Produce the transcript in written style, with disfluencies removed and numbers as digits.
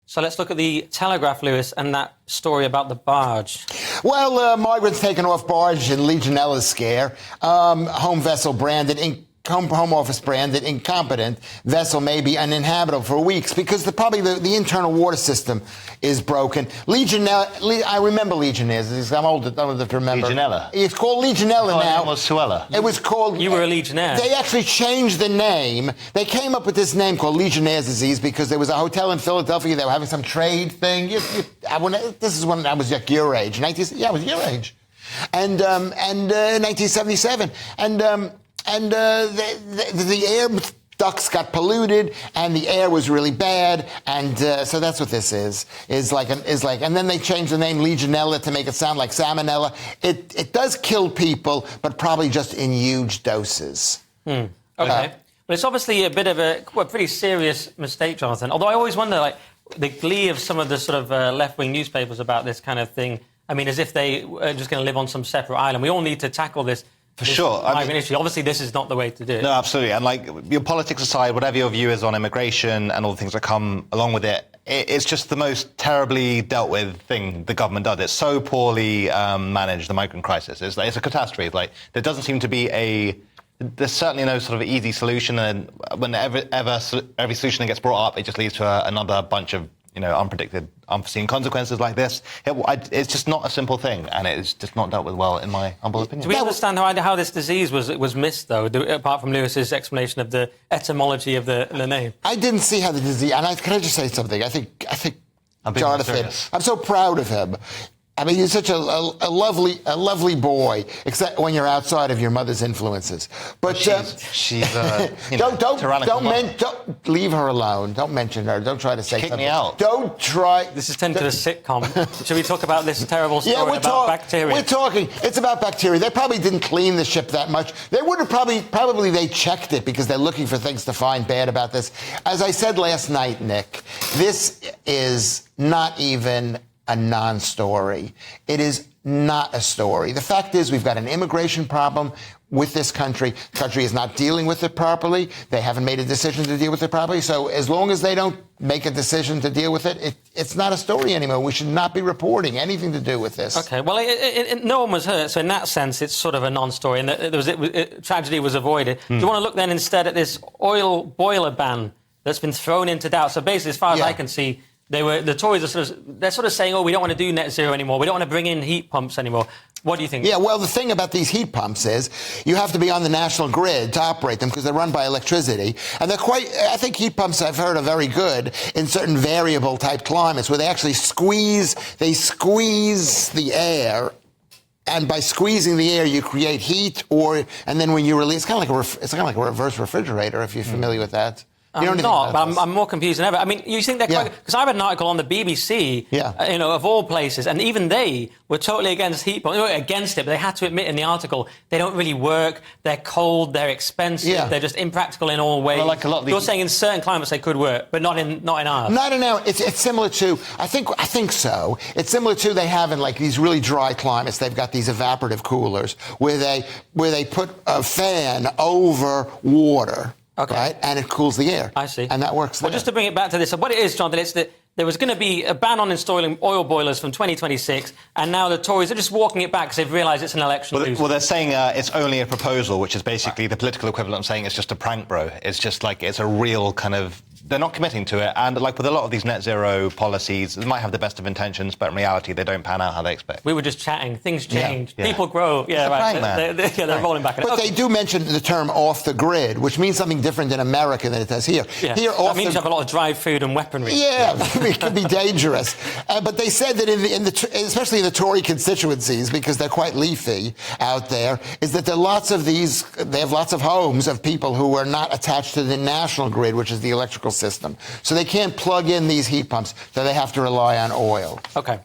So let's look at the Telegraph, Lewis, and that story about the barge. Well, migrants taken off barge in Legionella scare. Home vessel branded home office branded incompetent vessel may be uninhabitable for weeks because probably the internal water system is broken. Legionella, I remember Legionnaires. I'm old enough to remember. Legionella. It's called Legionella now. It was Suella. It was called... You were a Legionnaire. They actually changed the name. They came up with this name called Legionnaire's disease because there was a hotel in Philadelphia. They were having some this is when I was like your age. I was your age. And 1977. And the air ducts got polluted, and the air was really bad, and so that's what this is. And then they changed the name Legionella to make it sound like Salmonella. It does kill people, but probably just in huge doses. Okay. Well, it's obviously a bit of a pretty serious mistake, Jonathan. Although I always wonder, like, the glee of some of the sort of left-wing newspapers about this kind of thing. I mean, as if they are just going to live on some separate island. We all need to tackle this. For sure. Issue. Obviously, this is not the way to do it. No, absolutely. And, like, your politics aside, whatever your view is on immigration and all the things that come along with it, it's just the most terribly dealt with thing the government does. It's so poorly managed, the migrant crisis. It's a catastrophe. Like, there doesn't seem to be there's certainly no sort of easy solution. And whenever every solution that gets brought up, it just leads to another bunch of, unpredicted, unforeseen consequences like this. It's just not a simple thing, and it's just not dealt with well, in my humble opinion. Do we understand how this disease was missed, though, apart from Lewis's explanation of the etymology of the name? I didn't see how the disease... And can I just say something? I think Jonathan, I'm so proud of him. I mean, he's such a lovely boy, except when you're outside of your mother's influences. But she's don't leave her alone. Don't mention her. Don't try to say something. Kick me out. Don't try. This is turned to a sitcom. Should we talk about this terrible story about bacteria? We're talking. It's about bacteria. They probably didn't clean the ship that much. They would have probably they checked it because they're looking for things to find bad about this. As I said last night, Nick, this is not even a non-story. It is not a story. The fact is we've got an immigration problem with this country. The country is not dealing with it properly. They haven't made a decision to deal with it properly. So as long as they don't make a decision to deal with it, it's not a story anymore. We should not be reporting anything to do with this. OK, well, no one was hurt, so in that sense, it's sort of a non-story, and tragedy was avoided. Do you want to look then instead at this oil boiler ban that's been thrown into doubt? So basically, as far as I can see, the Tories are they're sort of saying, we don't want to do net zero anymore. We don't want to bring in heat pumps anymore. What do you think? Yeah, well, the thing about these heat pumps is you have to be on the national grid to operate them because they're run by electricity. And I think heat pumps, I've heard, are very good in certain variable type climates where they actually squeeze the air. And by squeezing the air, you create heat, and then when you release, it's kind of like a reverse refrigerator, if you're familiar with that. I'm not, but I'm more confused than ever. I mean, you think they're quite... Because I read an article on the BBC, of all places, and even they were totally against heat pumps. Against it, but they had to admit in the article they don't really work, they're cold, they're expensive, they're just impractical in all ways. Well, like a lot of You're saying in certain climates they could work, but not in ours. Not in ours. It's similar to... I think so. It's similar to they have in, like, these really dry climates, they've got these evaporative coolers where they put a fan over water. Okay. Right? And it cools the air. I see. And that works there. Well, just to bring it back to this, so what it is, Jonathan, it's that there was going to be a ban on installing oil boilers from 2026, and now the Tories are just walking it back because they've realised it's an election loser. Well, they're saying it's only a proposal, which is basically the political equivalent of saying it's just a prank, bro. It's just like it's a real kind of... They're not committing to it, and like with a lot of these net zero policies, they might have the best of intentions, but in reality, they don't pan out how they expect. We were just chatting. Things change. Yeah. People grow. Yeah, right. They're rolling back. But they do mention the term "off the grid," which means something different in America than it does here. Yeah. That means you have a lot of dry food and weaponry. Yeah, it could be dangerous. But they said that especially in the Tory constituencies, because they're quite leafy out there, is that there are lots of these. They have lots of homes of people who are not attached to the national grid, which is the electrical system. So they can't plug in these heat pumps, so they have to rely on oil. Okay.